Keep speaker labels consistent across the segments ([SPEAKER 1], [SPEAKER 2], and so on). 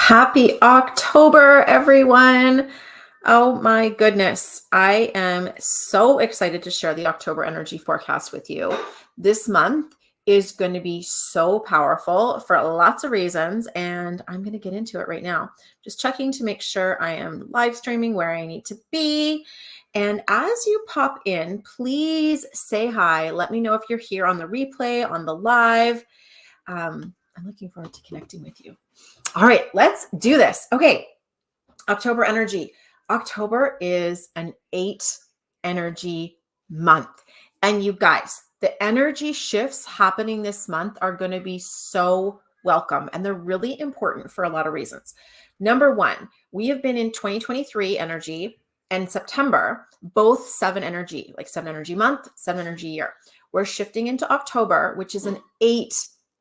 [SPEAKER 1] Happy October, everyone. Oh my goodness. I am so excited to share the October energy forecast with you. This month is going to be so powerful for lots of reasons, and I'm going to get into it right now. Just checking to make sure I am live streaming where I need to be. And as you pop in, please say hi. Let me know if you're here on the replay, on the live. I'm looking forward to connecting with you. All right, let's do this. Okay, October energy. October is an 8 energy month. And you guys, the energy shifts happening this month are going to be so welcome. And they're really important for a lot of reasons. Number one, we have been in 2023 energy and September, both 7 energy, like 7 energy month, 7 energy year. We're shifting into October, which is an 8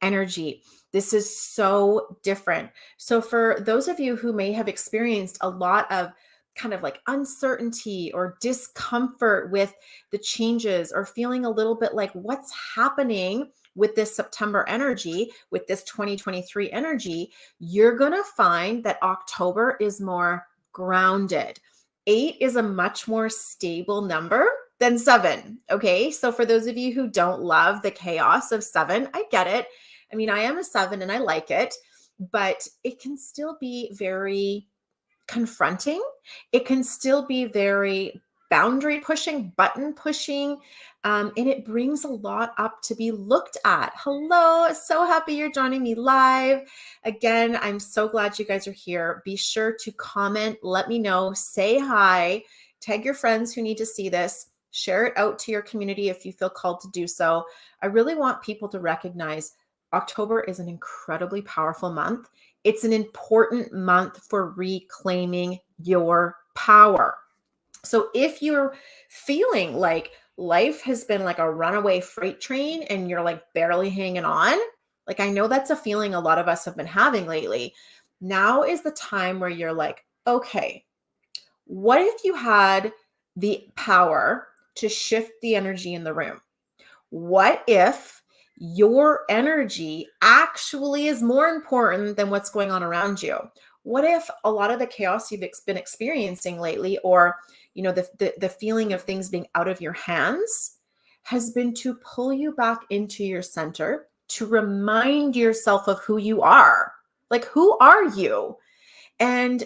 [SPEAKER 1] energy. This is so different. So for those of you who may have experienced a lot of kind of like uncertainty or discomfort with the changes or feeling a little bit like what's happening with this September energy, with this 2023 energy, you're going to find that October is more grounded. 8 is a much more stable number than 7. Okay. So for those of you who don't love the chaos of 7, I get it. I mean, I am a 7 and I like it, but it can still be very confronting. It can still be very boundary pushing, button pushing, and it brings a lot up to be looked at. Hello, so happy you're joining me live. Again, I'm so glad you guys are here. Be sure to comment, let me know, say hi, tag your friends who need to see this, share it out to your community if you feel called to do so. I really want people to recognize October is an incredibly powerful month. It's an important month for reclaiming your power. So if you're feeling like life has been like a runaway freight train and you're like barely hanging on, like I know that's a feeling a lot of us have been having lately. Now is the time where you're like, okay, what if you had the power to shift the energy in the room? What if your energy actually is more important than what's going on around you? What if a lot of the chaos you've been experiencing lately, or the feeling of things being out of your hands, has been to pull you back into your center, to remind yourself of who you are? Like, who are you? And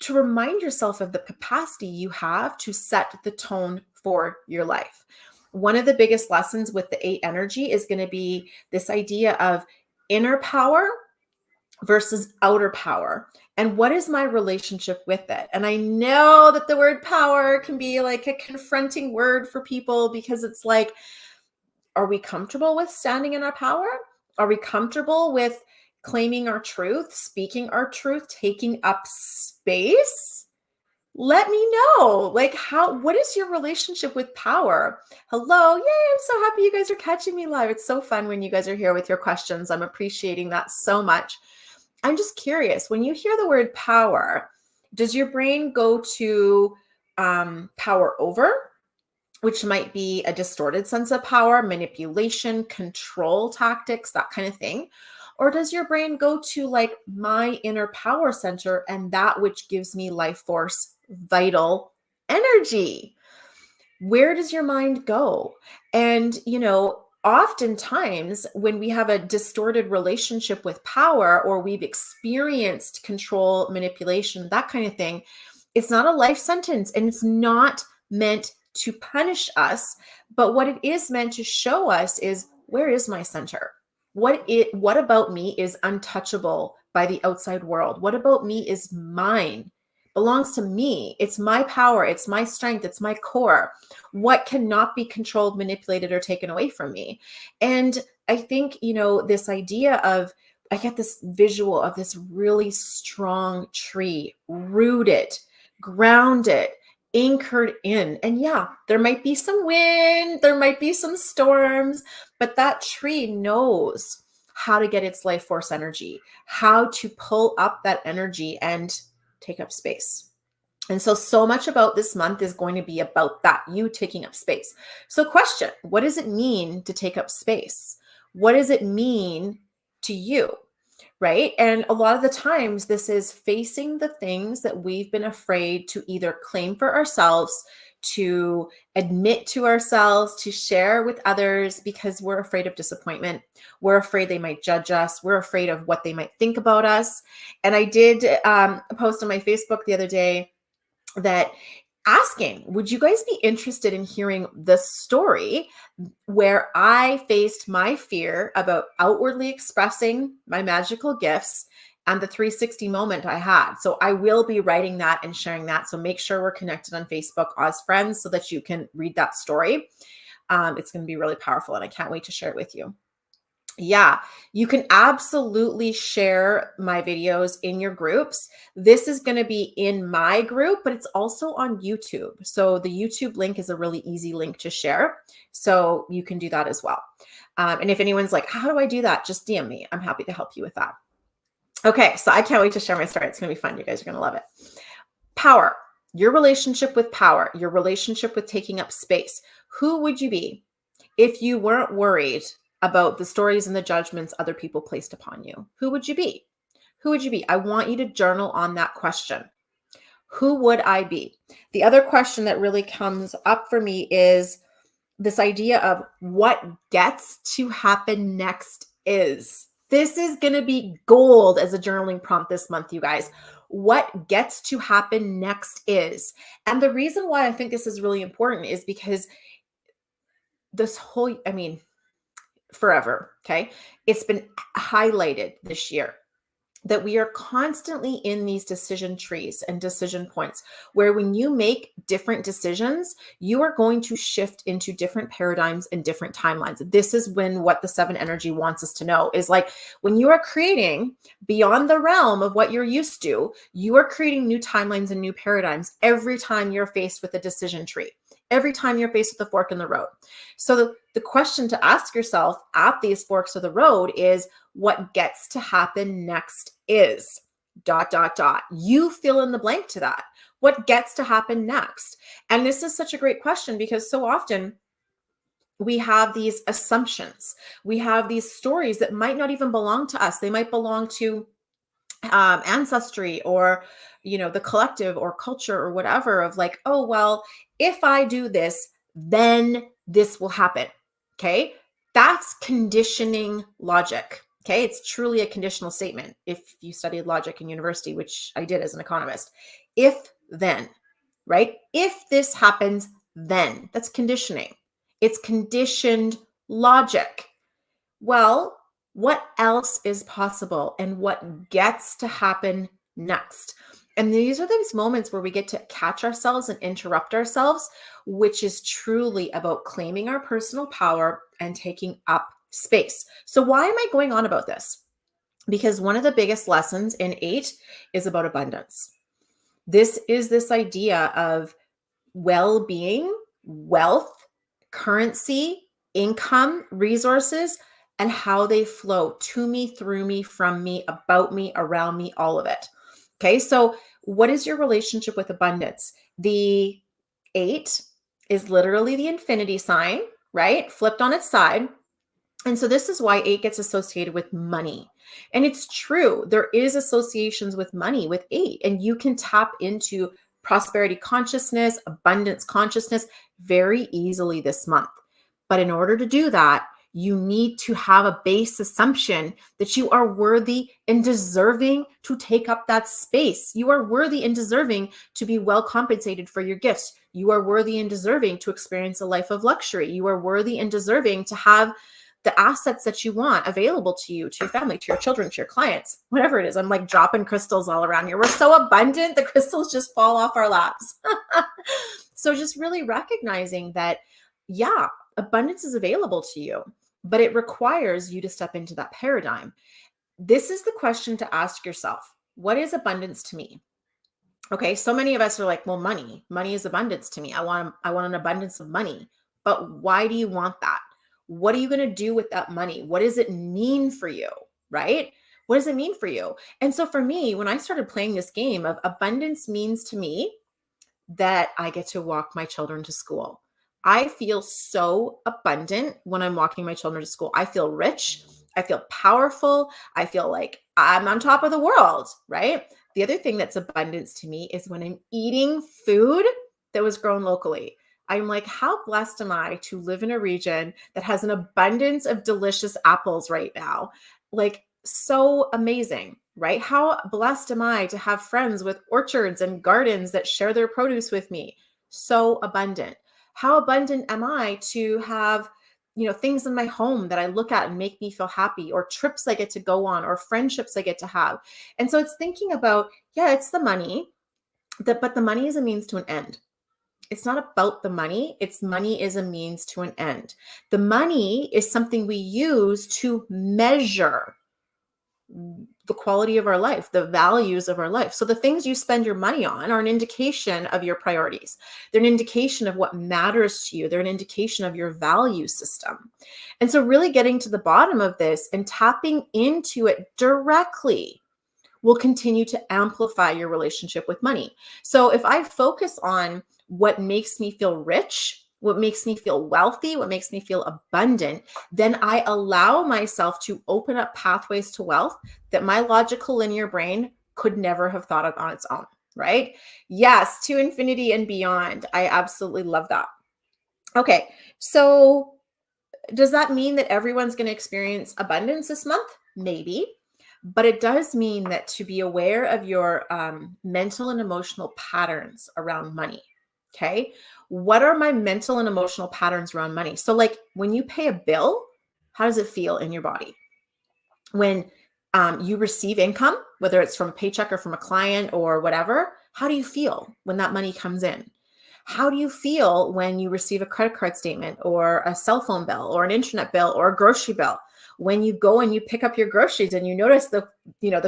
[SPEAKER 1] to remind yourself of the capacity you have to set the tone for your life. One of the biggest lessons with the 8 energy is going to be this idea of inner power versus outer power. And what is my relationship with it? And I know that the word power can be like a confronting word for people because it's like, are we comfortable with standing in our power? Are we comfortable with claiming our truth, speaking our truth, taking up space? Let me know, like, what is your relationship with power? Hello. Yay. I'm so happy you guys are catching me live. It's so fun when you guys are here with your questions. I'm appreciating that so much. I'm just curious, when you hear the word power, does your brain go to power over, which might be a distorted sense of power, manipulation, control tactics, that kind of thing? Or does your brain go to like my inner power center and that which gives me life force, vital energy? Where does your mind go? And, oftentimes when we have a distorted relationship with power, or we've experienced control, manipulation, that kind of thing, it's not a life sentence and it's not meant to punish us. But what it is meant to show us is, where is my center? What about me is untouchable by the outside world? What about me is mine, belongs to me? It's my power, it's my strength, it's my core. What cannot be controlled, manipulated, or taken away from me? And I think, this idea of, I get this visual of this really strong tree, rooted, grounded, anchored in. And yeah, there might be some wind, there might be some storms, but that tree knows how to get its life force energy, how to pull up that energy and take up space. And so much about this month is going to be about that, you taking up space. So question, what does it mean to take up space? What does it mean to you? right? And a lot of the times, this is facing the things that we've been afraid to either claim for ourselves, to admit to ourselves, to share with others because we're afraid of disappointment. We're afraid they might judge us. We're afraid of what they might think about us. And I did post on my Facebook the other day that asking, would you guys be interested in hearing the story where I faced my fear about outwardly expressing my magical gifts and the 360 moment I had? So I will be writing that and sharing that. So make sure we're connected on Facebook as friends so that you can read that story. It's going to be really powerful and I can't wait to share it with you. Yeah, you can absolutely share my videos in your groups. This is going to be in my group, but it's also on YouTube. So the YouTube link is a really easy link to share. So you can do that as well. And if anyone's like, how do I do that? Just DM me. I'm happy to help you with that. Okay, so I can't wait to share my story. It's going to be fun. You guys are going to love it. Power, your relationship with power, your relationship with taking up space. Who would you be if you weren't worried about the stories and the judgments other people placed upon you? Who would you be? Who would you be? I want you to journal on that question. Who would I be? The other question that really comes up for me is this idea of what gets to happen next is. This is going to be gold as a journaling prompt this month, you guys. What gets to happen next is. And the reason why I think this is really important is because this whole, forever, okay? It's been highlighted this year that we are constantly in these decision trees and decision points where when you make different decisions, you are going to shift into different paradigms and different timelines. This is when what the 7 energy wants us to know is like when you are creating beyond the realm of what you're used to, you are creating new timelines and new paradigms every time you're faced with a decision tree. Every time you're faced with a fork in the road. So the question to ask yourself at these forks of the road is, what gets to happen next is ... You fill in the blank to that. What gets to happen next? And this is such a great question because so often we have these assumptions. We have these stories that might not even belong to us. They might belong to ancestry or the collective or culture or whatever of like, oh well, if I do this, then this will happen. Okay, that's conditioning logic. Okay, it's truly a conditional statement if you studied logic in university, which I did as an economist. If then, right? If this happens, then. That's conditioning. It's conditioned logic. Well, what else is possible and what gets to happen next? And these are those moments where we get to catch ourselves and interrupt ourselves, which is truly about claiming our personal power and taking up space. So why am I going on about this? Because one of the biggest lessons in 8 is about abundance. This is this idea of well-being, wealth, currency, income, resources, and how they flow to me, through me, from me, about me, around me, all of it. Okay, so what is your relationship with abundance? The 8 is literally the infinity sign, right? Flipped on its side. And so this is why 8 gets associated with money. And it's true. There is associations with money with 8, and you can tap into prosperity consciousness, abundance consciousness very easily this month. But in order to do that, you need to have a base assumption that you are worthy and deserving to take up that space. You are worthy and deserving to be well compensated for your gifts. You are worthy and deserving to experience a life of luxury. You are worthy and deserving to have the assets that you want available to you, to your family, to your children, to your clients, whatever it is. I'm like dropping crystals all around here. We're so abundant, the crystals just fall off our laps. So just really recognizing that, yeah, abundance is available to you, but it requires you to step into that paradigm. This is the question to ask yourself. What is abundance to me? Okay, so many of us are like, well, money is abundance to me. I want an abundance of money. But why do you want that? What are you going to do with that money? What does it mean for you? Right? What does it mean for you? And so for me, when I started playing this game of abundance means to me that I get to walk my children to school. I feel so abundant when I'm walking my children to school. I feel rich. I feel powerful. I feel like I'm on top of the world, right? The other thing that's abundance to me is when I'm eating food that was grown locally. I'm like, how blessed am I to live in a region that has an abundance of delicious apples right now? Like, so amazing, right? How blessed am I to have friends with orchards and gardens that share their produce with me? So abundant. How abundant am I to have, things in my home that I look at and make me feel happy, or trips I get to go on, or friendships I get to have. And so it's thinking about, yeah, it's the money, but the money is a means to an end. It's not about the money. It's money is a means to an end. The money is something we use to measure the quality of our life, the values of our life. So the things you spend your money on are an indication of your priorities. They're an indication of what matters to you. They're an indication of your value system. And so really getting to the bottom of this and tapping into it directly will continue to amplify your relationship with money. So if I focus on what makes me feel rich, what makes me feel wealthy, what makes me feel abundant, then I allow myself to open up pathways to wealth that my logical linear brain could never have thought of on its own, right? Yes, to infinity and beyond. I absolutely love that. Okay, so does that mean that everyone's going to experience abundance this month? Maybe. But it does mean that to be aware of your mental and emotional patterns around money. Okay. What are my mental and emotional patterns around money? So, like when you pay a bill, how does it feel in your body? When you receive income, whether it's from a paycheck or from a client or whatever, how do you feel when that money comes in? How do you feel when you receive a credit card statement or a cell phone bill or an internet bill or a grocery bill? When you go and you pick up your groceries and you notice the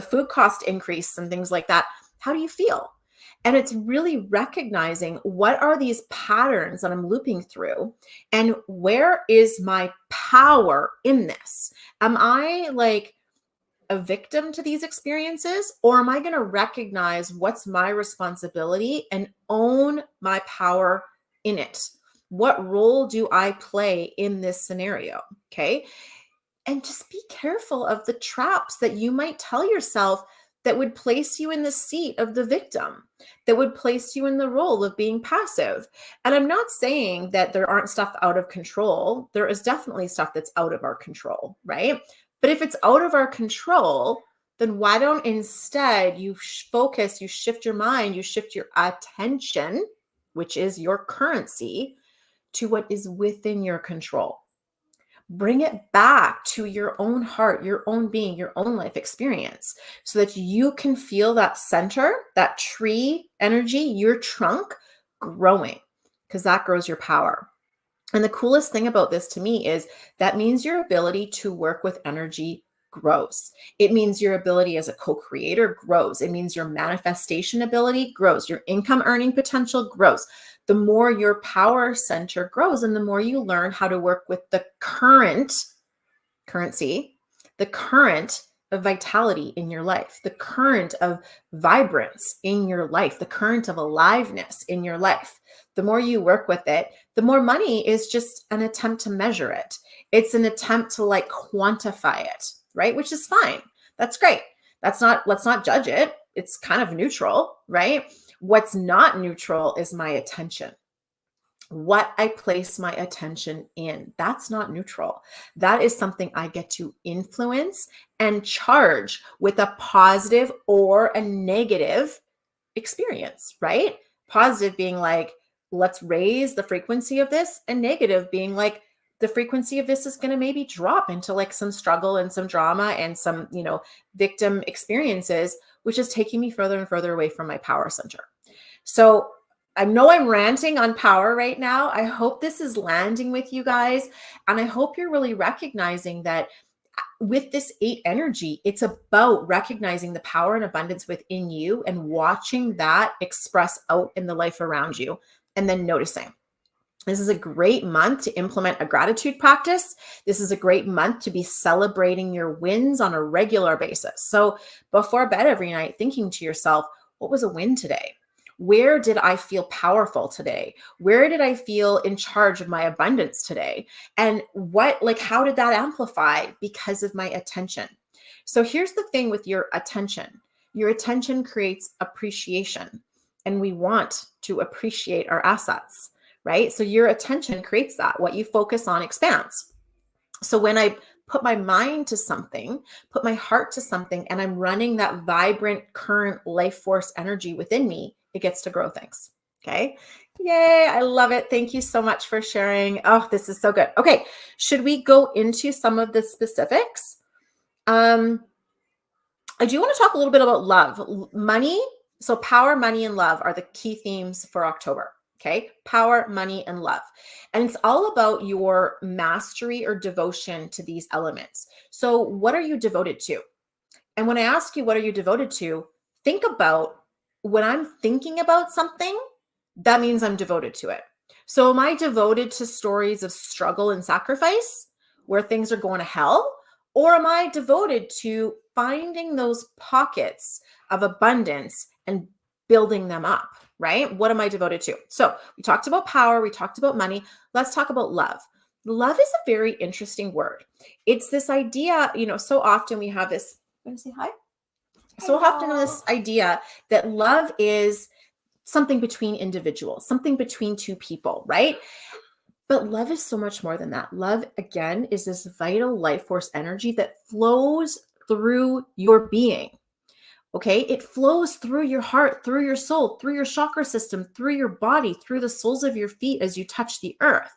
[SPEAKER 1] food cost increase and things like that, how do you feel? And it's really recognizing what are these patterns that I'm looping through and where is my power in this? Am I like a victim to these experiences, or am I going to recognize what's my responsibility and own my power in it? What role do I play in this scenario? Okay. And just be careful of the traps that you might tell yourself that would place you in the seat of the victim, that would place you in the role of being passive. And I'm not saying that there aren't stuff out of control. There is definitely stuff that's out of our control, right? But if it's out of our control, then why don't instead you focus, you shift your mind, you shift your attention, which is your currency, to what is within your control. Bring it back to your own heart, your own being, your own life experience, so that you can feel that center, that tree energy, your trunk growing, because that grows your power. And the coolest thing about this to me is that means your ability to work with energy grows. It means your ability as a co-creator grows. It means your manifestation ability grows. Your income earning potential grows. The more your power center grows and the more you learn how to work with the currency, the current of vitality in your life, the current of vibrance in your life, the current of aliveness in your life. The more you work with it, the more money is just an attempt to measure it. It's an attempt to like quantify it, right? Which is fine. That's great. Let's not judge it. It's kind of neutral, right? What's not neutral is my attention. What I place my attention in. That's not neutral. That is something I get to influence and charge with a positive or a negative experience, right? Positive being like, let's raise the frequency of this, and negative being like, the frequency of this is going to maybe drop into like some struggle and some drama and some, victim experiences, which is taking me further and further away from my power center. So I know I'm ranting on power right now. I hope this is landing with you guys. And I hope you're really recognizing that with this 8 energy, it's about recognizing the power and abundance within you and watching that express out in the life around you and then noticing. This is a great month to implement a gratitude practice. This is a great month to be celebrating your wins on a regular basis. So before bed every night, thinking to yourself, what was a win today? Where did I feel powerful today? Where did I feel in charge of my abundance today? And how did that amplify because of my attention? So here's the thing with your attention. Your attention creates appreciation, and we want to appreciate our assets, right? So your attention creates that. What you focus on expands. So when I put my mind to something, put my heart to something, and I'm running that vibrant current life force energy within me, it gets to grow things. Okay. Yay. I love it. Thank you so much for sharing. Oh, this is so good. Okay. Should we go into some of the specifics? I do want to talk a little bit about love, money. So power, money, and love are the key themes for October. Okay. Power, money, and love. And it's all about your mastery or devotion to these elements. So what are you devoted to? And when I ask you, what are you devoted to? Think about when I'm thinking about something, that means I'm devoted to it. So am I devoted to stories of struggle and sacrifice where things are going to hell? Or am I devoted to finding those pockets of abundance and building them up, right? What am I devoted to? So we talked about power, we talked about money. Let's talk about love. Love is a very interesting word. It's this idea, so often we have this, I'm going to say hi. So often this idea that love is something between individuals, something between two people, right? But love is so much more than that. Love, again, is this vital life force energy that flows through your being. Okay. It flows through your heart, through your soul, through your chakra system, through your body, through the soles of your feet as you touch the earth.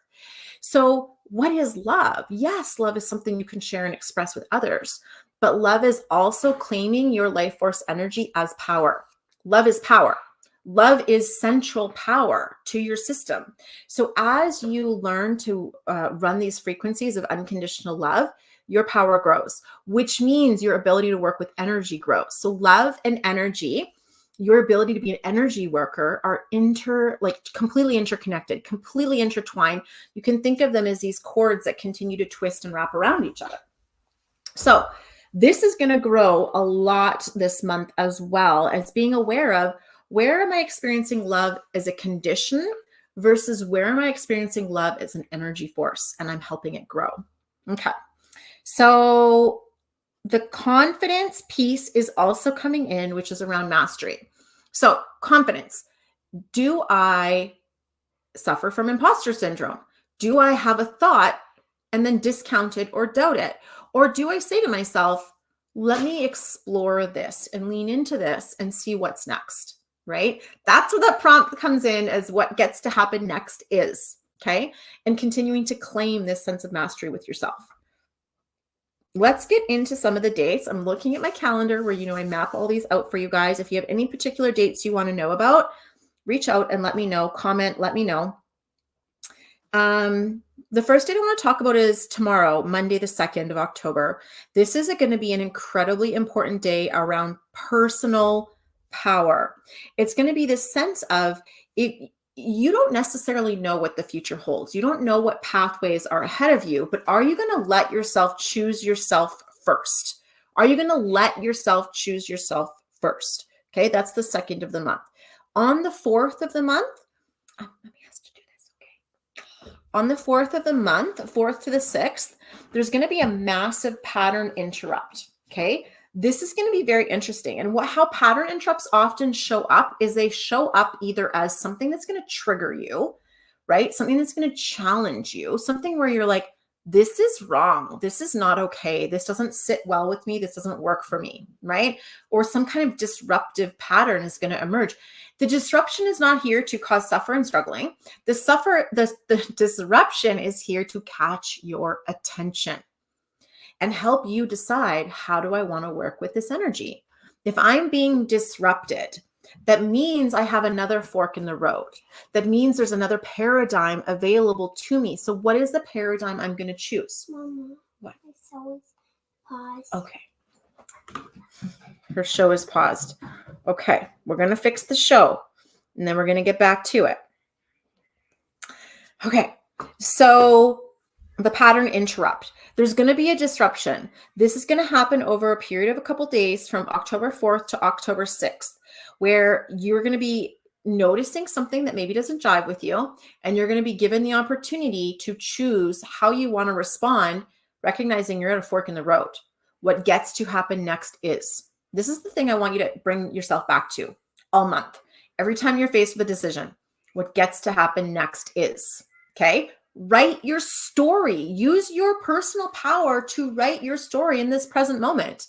[SPEAKER 1] So what is love? Yes, love is something you can share and express with others, but love is also claiming your life force energy as power. Love is power. Love is central power to your system. So as you learn to run these frequencies of unconditional love, your power grows, which means your ability to work with energy grows. So love and energy, your ability to be an energy worker are completely interconnected, completely intertwined. You can think of them as these cords that continue to twist and wrap around each other. So this is going to grow a lot this month, as well as being aware of where am I experiencing love as a condition versus where am I experiencing love as an energy force and I'm helping it grow. Okay. So the confidence piece is also coming in, which is around mastery. So confidence. Do I suffer from imposter syndrome? Do I have a thought and then discount it or doubt it? Or do I say to myself, let me explore this and lean into this and see what's next, right? That's where that prompt comes in as what gets to happen next is, okay? And continuing to claim this sense of mastery with yourself. Let's get into some of the dates. I'm looking at my calendar where, I map all these out for you guys. If you have any particular dates you want to know about, reach out and let me know, comment, let me know. The first date I want to talk about is tomorrow, Monday, the 2nd of October. This is going to be an incredibly important day around personal power. It's going to be this sense of it. You don't necessarily know what the future holds. You don't know what pathways are ahead of you, but are you going to let yourself choose yourself first? Are you going to let yourself choose yourself first? Okay, that's the 2nd of the month. On the 4th of the month, let me ask to do this. Okay. On the 4th of the month, 4th to the 6th, there's going to be a massive pattern interrupt. Okay. This is going to be very interesting. And how pattern interrupts often show up is they show up either as something that's going to trigger you, right? Something that's going to challenge you, something where you're like, this is wrong. This is not okay. This doesn't sit well with me. This doesn't work for me, right? Or some kind of disruptive pattern is going to emerge. The disruption is not here to cause suffer and struggling. The disruption is here to catch your attention and help you decide, how do I want to work with this energy? If I'm being disrupted, that means I have another fork in the road. That means there's another paradigm available to me. So what is the paradigm I'm going to choose?
[SPEAKER 2] Mama,
[SPEAKER 1] what?
[SPEAKER 2] My show is paused.
[SPEAKER 1] Okay. Her show is paused. Okay. We're going to fix the show and then we're going to get back to it. Okay. So the pattern interrupt. There's going to be a disruption. This is going to happen over a period of a couple days from October 4th to October 6th, where you're going to be noticing something that maybe doesn't jive with you, and you're going to be given the opportunity to choose how you want to respond, recognizing you're at a fork in the road. What gets to happen next is this is the thing I want you to bring yourself back to all month. Every time you're faced with a decision, what gets to happen next is, okay? Write your story. Use your personal power to write your story in this present moment.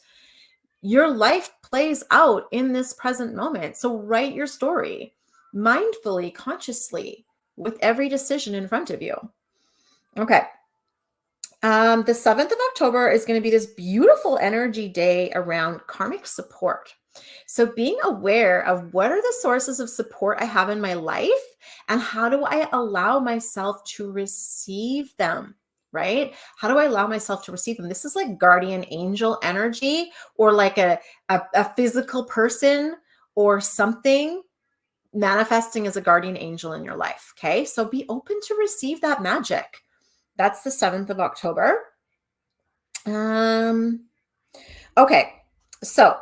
[SPEAKER 1] Your life plays out in this present moment. So write your story mindfully, consciously, with every decision in front of you. Okay. The 7th of October is going to be this beautiful energy day around karmic support. So being aware of what are the sources of support I have in my life and how do I allow myself to receive them, right? How do I allow myself to receive them? This is like guardian angel energy or like a physical person or something manifesting as a guardian angel in your life, okay? So be open to receive that magic. That's the 7th of October. Okay, so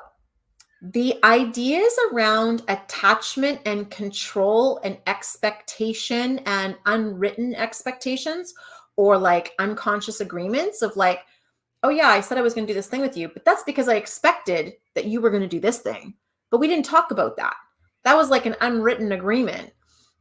[SPEAKER 1] the ideas around attachment and control and expectation and unwritten expectations or like unconscious agreements of like, oh yeah, I said I was going to do this thing with you, but that's because I expected that you were going to do this thing. But we didn't talk about that. That was like an unwritten agreement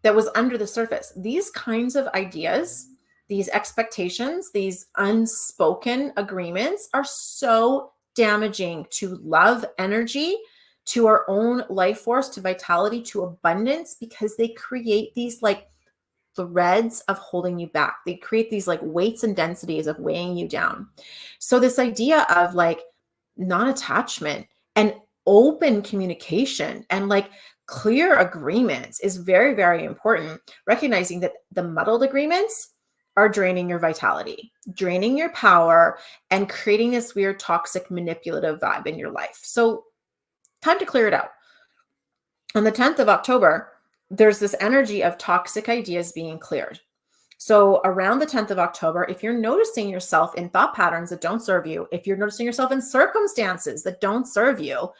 [SPEAKER 1] that was under the surface. These kinds of ideas, these expectations, these unspoken agreements are so damaging to love energy, to our own life force, to vitality, to abundance, because they create these like threads of holding you back. They create these like weights and densities of weighing you down. So this idea of like non-attachment and open communication and like clear agreements is very, very important. Recognizing that the muddled agreements are draining your vitality, draining your power, and creating this weird toxic manipulative vibe in your life. So time to clear it out. On the 10th of October, there's this energy of toxic ideas being cleared. So around the 10th of October, if you're noticing yourself in thought patterns that don't serve you, if you're noticing yourself in circumstances that don't serve you,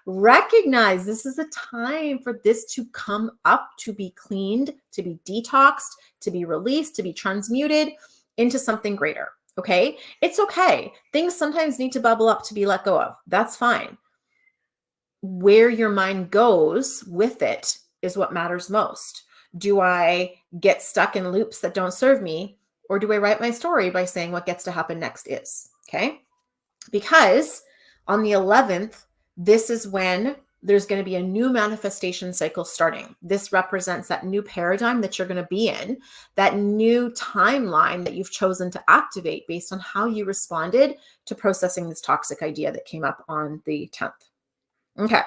[SPEAKER 1] recognize this is the time for this to come up, to be cleaned, to be detoxed, to be released, to be transmuted into something greater. Okay? It's okay. Things sometimes need to bubble up to be let go of. That's fine. Where your mind goes with it is what matters most. Do I get stuck in loops that don't serve me? Or do I write my story by saying what gets to happen next is? Okay. Because on the 11th, this is when there's going to be a new manifestation cycle starting. This represents that new paradigm that you're going to be in, that new timeline that you've chosen to activate based on how you responded to processing this toxic idea that came up on the 10th. Okay.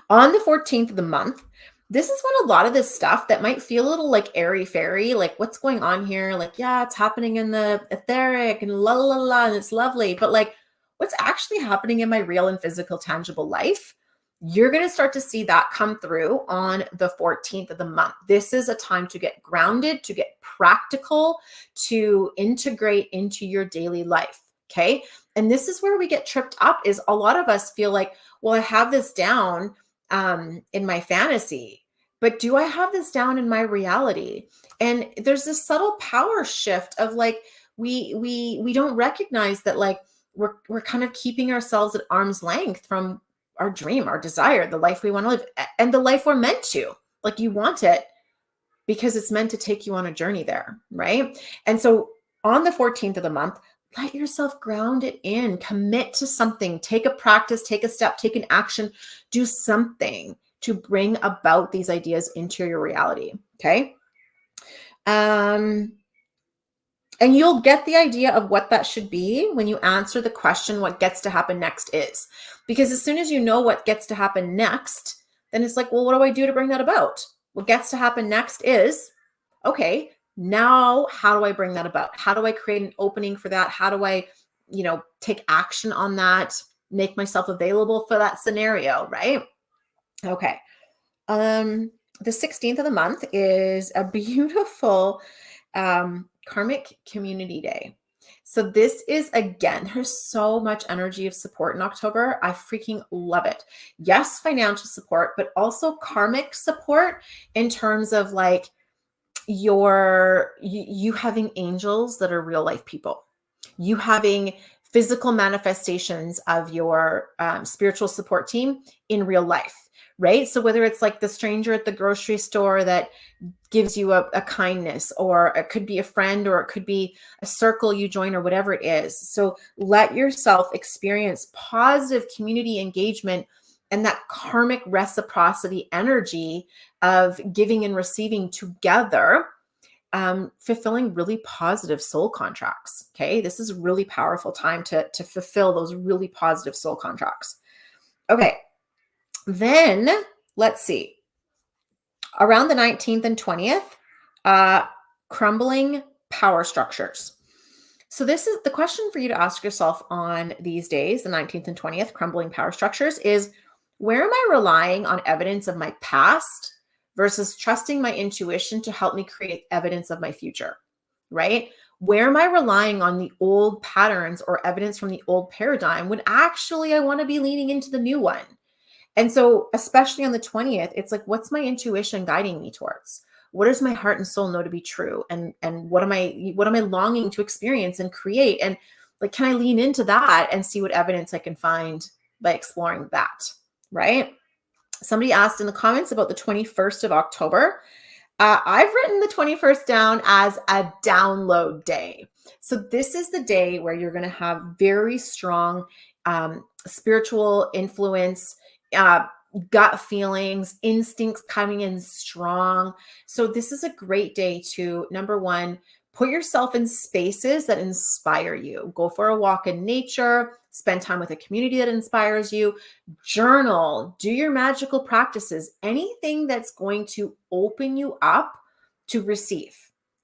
[SPEAKER 1] On the 14th of the month, this is when a lot of this stuff that might feel a little like airy fairy, like what's going on here? Like, yeah, it's happening in the etheric and la la la, and it's lovely. But like, what's actually happening in my real and physical, tangible life? You're going to start to see that come through on the 14th of the month. This is a time to get grounded, to get practical, to integrate into your daily life. Okay. And this is where we get tripped up is a lot of us feel like, well, I have this down in my fantasy, but do I have this down in my reality? And there's this subtle power shift of like, we don't recognize that like we're kind of keeping ourselves at arm's length from our dream, our desire, the life we want to live, and the life we're meant to. Like you want it because it's meant to take you on a journey there, right? And so on the 14th of the month, let yourself ground it in, commit to something, take a practice, take a step, take an action, do something to bring about these ideas into your reality. Okay. And you'll get the idea of what that should be when you answer the question, what gets to happen next is. Because as soon as you know what gets to happen next, then it's like, well, what do I do to bring that about? What gets to happen next is, okay, now how do I bring that about? How do I create an opening for that? How do I, take action on that, make myself available for that scenario, right? Okay. The 16th of the month is a beautiful karmic community day. So this is, again, there's so much energy of support in October. I freaking love it. Yes, financial support, but also karmic support in terms of like you having angels that are real life people, you having physical manifestations of your spiritual support team in real life, right? So whether it's like the stranger at the grocery store that gives you a kindness, or it could be a friend, or it could be a circle you join, or whatever it is. So let yourself experience positive community engagement and that karmic reciprocity energy of giving and receiving together, fulfilling really positive soul contracts. Okay. This is a really powerful time to fulfill those really positive soul contracts. Okay. Then let's see. Around the 19th and 20th, crumbling power structures. So this is the question for you to ask yourself on these days, the 19th and 20th, crumbling power structures, is where am I relying on evidence of my past versus trusting my intuition to help me create evidence of my future, right? Where am I relying on the old patterns or evidence from the old paradigm when actually I want to be leaning into the new one? And so, especially on the 20th, it's like, what's my intuition guiding me towards? What does my heart and soul know to be true? And what am I longing to experience and create? And like, can I lean into that and see what evidence I can find by exploring that? Right? Somebody asked in the comments about the 21st of October. I've written the 21st down as a download day. So this is the day where you're going to have very strong spiritual influence, gut feelings, instincts coming in strong. So this is a great day to, number one, put yourself in spaces that inspire you. Go for a walk in nature, spend time with a community that inspires you, journal, do your magical practices, anything that's going to open you up to receive.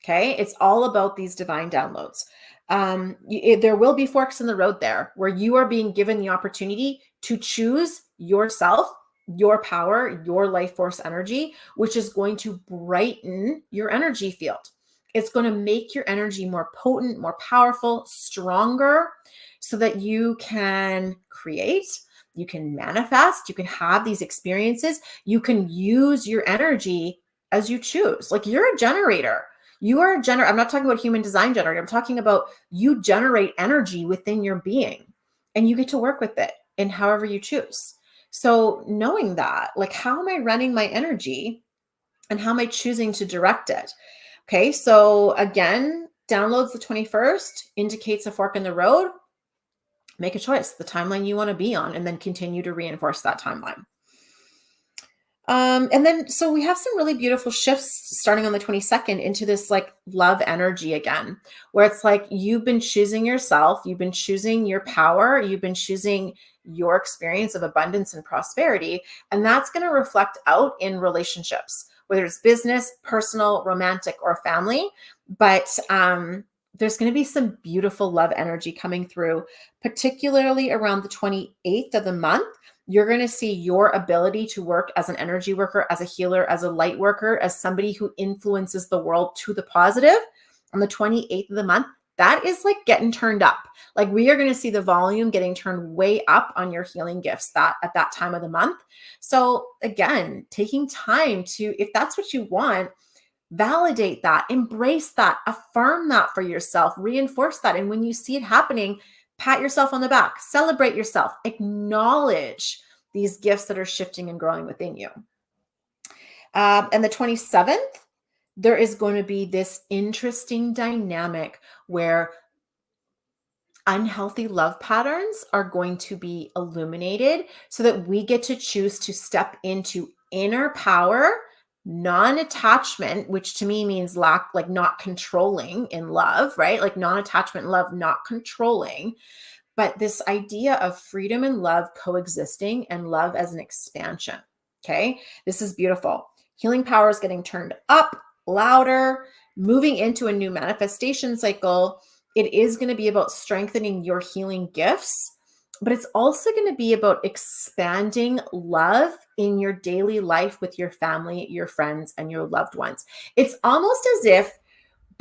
[SPEAKER 1] Okay. It's all about these divine downloads. There will be forks in the road there where you are being given the opportunity to choose yourself, your power, your life force energy, which is going to brighten your energy field. It's going to make your energy more potent, more powerful, stronger, so that you can create, you can manifest, you can have these experiences, you can use your energy as you choose. Like, you're a generator. You are a generator. I'm not talking about human design generator. I'm talking about you generate energy within your being, and you get to work with it in however you choose. So knowing that, like, how am I running my energy and how am I choosing to direct it? Okay. So again, downloads the 21st, indicates a fork in the road. Make a choice, the timeline you want to be on, and then continue to reinforce that timeline. And then, so we have some really beautiful shifts starting on the 22nd into this like love energy again, where it's like you've been choosing yourself, you've been choosing your power, you've been choosing your experience of abundance and prosperity. And that's going to reflect out in relationships, whether it's business, personal, romantic, or family. But there's going to be some beautiful love energy coming through, particularly around the 28th of the month. You're going to see your ability to work as an energy worker, as a healer, as a light worker, as somebody who influences the world to the positive on the 28th of the month. That is like getting turned up. Like, we are going to see the volume getting turned way up on your healing gifts that at that time of the month. So again, taking time to, if that's what you want, validate that, embrace that, affirm that for yourself, reinforce that. And when you see it happening, pat yourself on the back, celebrate yourself, acknowledge these gifts that are shifting and growing within you. And the 27th, there is going to be this interesting dynamic where unhealthy love patterns are going to be illuminated so that we get to choose to step into inner power, non-attachment, which to me means like not controlling in love, right? Like non-attachment love, not controlling, but this idea of freedom and love coexisting and love as an expansion. Okay. This is beautiful. Healing power is getting turned up, louder, moving into a new manifestation cycle. It is going to be about strengthening your healing gifts, but it's also going to be about expanding love in your daily life with your family, your friends, and your loved ones. It's almost as if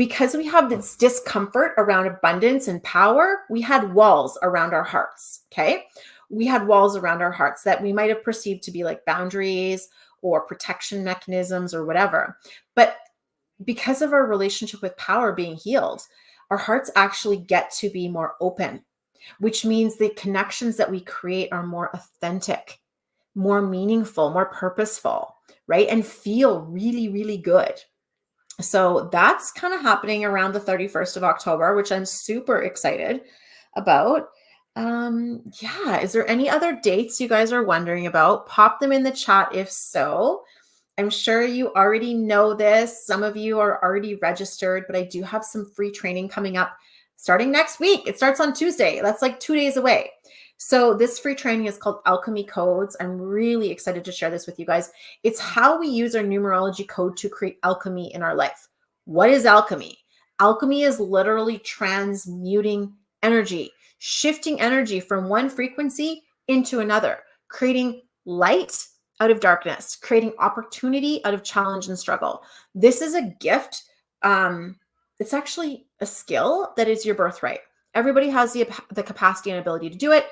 [SPEAKER 1] because we have this discomfort around abundance and power, we had walls around our hearts. Okay. We had walls around our hearts that we might have perceived to be like boundaries or protection mechanisms or whatever. But because of our relationship with power being healed, our hearts actually get to be more open, which means the connections that we create are more authentic, more meaningful, more purposeful, right? And feel really, really good. So that's kind of happening around the 31st of October, which I'm super excited about. Yeah, is there any other dates you guys are wondering about? Pop them in the chat if so. I'm sure you already know this. Some of you are already registered, but I do have some free training coming up starting next week. It starts on Tuesday. That's like 2 days away. So this free training is called Alchemy Codes. I'm really excited to share this with you guys. It's how we use our numerology code to create alchemy in our life. What is alchemy? Alchemy is literally transmuting energy, shifting energy from one frequency into another, creating light out of darkness, creating opportunity out of challenge and struggle. This is a gift. It's actually a skill that is your birthright. Everybody has the capacity and ability to do it.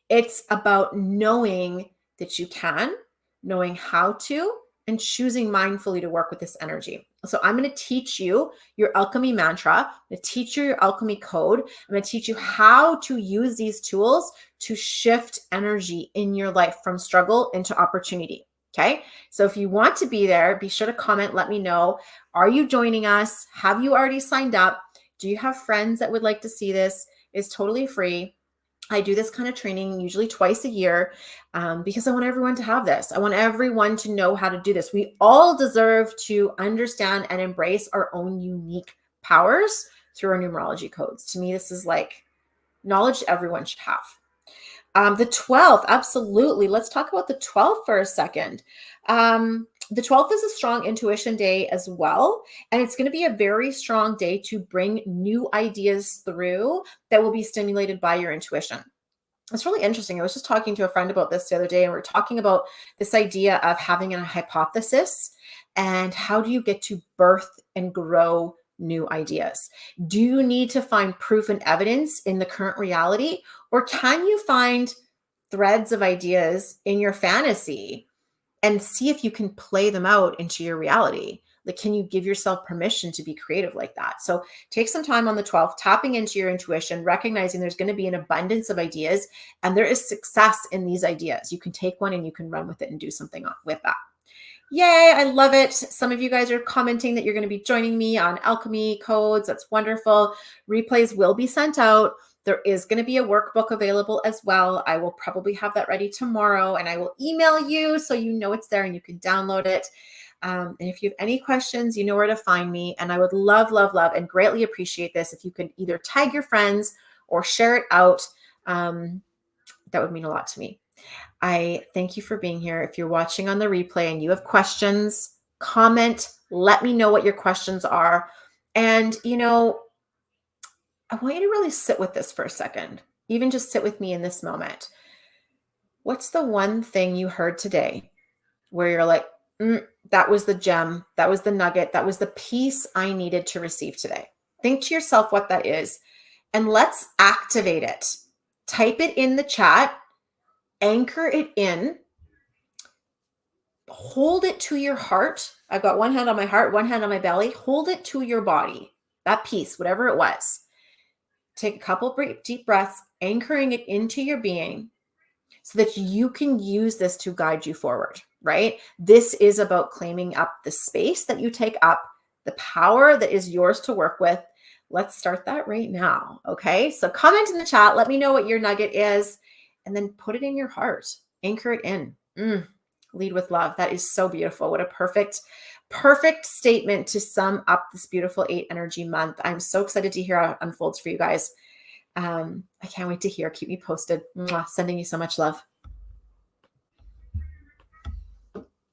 [SPEAKER 1] It's about knowing that you can, knowing how to, and choosing mindfully to work with this energy. So I'm going to teach you your alchemy mantra. I'm going to teach you your alchemy code. I'm going to teach you how to use these tools to shift energy in your life from struggle into opportunity. Okay. So if you want to be there, be sure to comment. Let me know. Are you joining us? Have you already signed up? Do you have friends that would like to see this? It's totally free. I do this kind of training usually twice a year because I want everyone to have this. I want everyone to know how to do this. We all deserve to understand and embrace our own unique powers through our numerology codes. To me, this is like knowledge everyone should have. The 12th, absolutely. Let's talk about the 12th for a second. The 12th is a strong intuition day as well. And it's going to be a very strong day to bring new ideas through that will be stimulated by your intuition. It's really interesting. I was just talking to a friend about this the other day, and we're talking about this idea of having a hypothesis and how do you get to birth and grow new ideas? Do you need to find proof and evidence in the current reality, or can you find threads of ideas in your fantasy and see if you can play them out into your reality? Like, can you give yourself permission to be creative like that? So take some time on the 12th, tapping into your intuition, recognizing there's going to be an abundance of ideas and there is success in these ideas. You can take one and you can run with it and do something with that. Yay, I love it. Some of you guys are commenting that you're going to be joining me on Alchemy Codes. That's wonderful. Replays will be sent out. There is going to be a workbook available as well. I will probably have that ready tomorrow, and I will email you so you know it's there and you can download it. And if you have any questions, you know where to find me. And I would love, love, love, and greatly appreciate this if you could either tag your friends or share it out. That would mean a lot to me. I thank you for being here. If you're watching on the replay and you have questions, comment, let me know what your questions are. And, you know, I want you to really sit with this for a second, even just sit with me in this moment. What's the one thing you heard today where you're like, that was the gem, that was the nugget, that was the piece I needed to receive today? Think to yourself what that is, and let's activate it. Type it in the chat, anchor it in, hold it to your heart. I've got one hand on my heart, one hand on my belly. Hold it to your body, that piece, whatever it was. Take a couple deep breaths, anchoring it into your being so that you can use this to guide you forward, right? This is about claiming up the space that you take up, the power that is yours to work with. Let's start that right now, okay? So comment in the chat. Let me know what your nugget is, and then put it in your heart. Anchor it in. Lead with love. That is so beautiful. What a perfect statement to sum up this beautiful 8 energy month. I'm so excited to hear how it unfolds for you guys. I can't wait to hear. Keep me posted. Mwah. Sending you so much love.